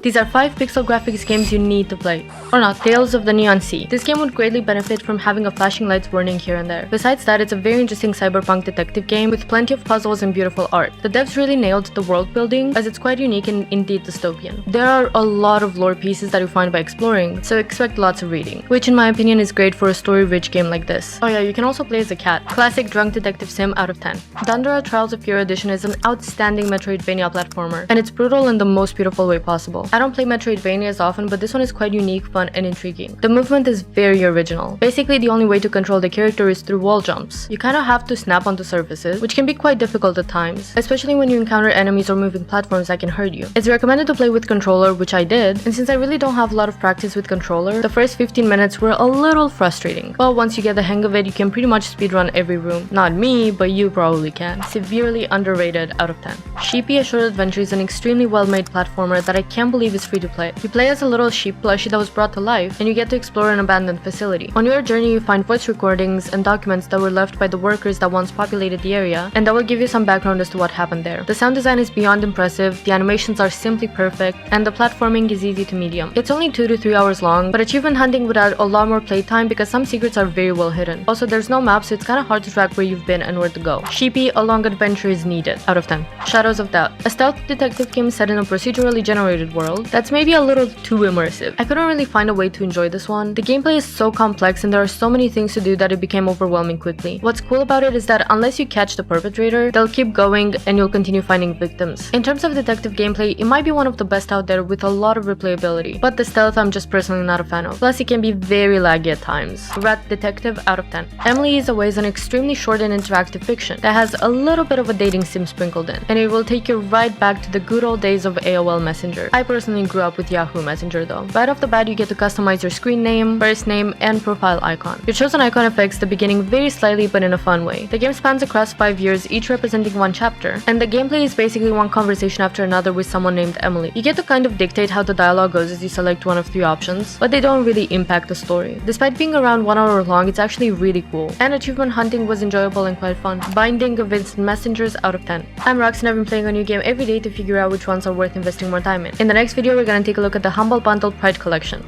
These are 5 pixel graphics games you need to play. Or not, Tales of the Neon Sea. This game would greatly benefit from having a flashing lights warning here and there. Besides that, it's a very interesting cyberpunk detective game with plenty of puzzles and beautiful art. The devs really nailed the world building, as it's quite unique and indeed dystopian. There are a lot of lore pieces that you find by exploring, so expect lots of reading, which in my opinion is great for a story-rich game like this. Oh yeah, you can also play as a cat. Classic drunk detective sim out of 10. Dandara Trials of Fear Edition is an outstanding Metroidvania platformer, and it's brutal in the most beautiful way possible. I don't play Metroidvanias often, but this one is quite unique, fun, and intriguing. The movement is very original. Basically, the only way to control the character is through wall jumps. You kinda have to snap onto surfaces, which can be quite difficult at times, especially when you encounter enemies or moving platforms that can hurt you. It's recommended to play with controller, which I did, and since I really don't have a lot of practice with controller, the first 15 minutes were a little frustrating. But once you get the hang of it, you can pretty much speedrun every room. Not me, but you probably can. Severely underrated out of 10. Sheepy A Short Adventure is an extremely well-made platformer that I can't believe is free to play. You play as a little sheep plushie that was brought to life, and you get to explore an abandoned facility. On your journey, you find voice recordings and documents that were left by the workers that once populated the area, and that will give you some background as to what happened there. The sound design is beyond impressive, the animations are simply perfect, and the platforming is easy to medium. It's only 2 to 3 hours long, but achievement hunting would add a lot more playtime because some secrets are very well hidden. Also, there's no map, so it's kinda hard to track where you've been and where to go. Sheepy, a long adventure is needed. Out of 10. Shadows of Doubt. A stealth detective game set in a procedurally generated world that's maybe a little too immersive. I couldn't really find a way to enjoy this one. The gameplay is so complex and there are so many things to do that it became overwhelming quickly. What's cool about it is that unless you catch the perpetrator, they'll keep going and you'll continue finding victims. In terms of detective gameplay, it might be one of the best out there with a lot of replayability, but the stealth I'm just personally not a fan of. Plus, it can be very laggy at times. Rat Detective out of 10. Emily is Away is an extremely short and interactive fiction that has a little bit of a dating sim sprinkled in, and it will take you right back to the good old days of AOL Messenger. I personally grew up with Yahoo Messenger though. Right off the bat, you get to customize your screen name, first name, and profile icon. Your chosen icon affects the beginning very slightly but in a fun way. The game spans across 5 years, each representing one chapter, and the gameplay is basically one conversation after another with someone named Emily. You get to kind of dictate how the dialogue goes as you select one of 3 options, but they don't really impact the story. Despite being around 1 hour long, it's actually really cool, and achievement hunting was enjoyable and quite fun. Binding of Instant Messengers out of 10. I'm Rox and I've been playing a new game every day to figure out which ones are worth investing more time in. In the next video, we're gonna take a look at the Humble Bundle Pride Collection.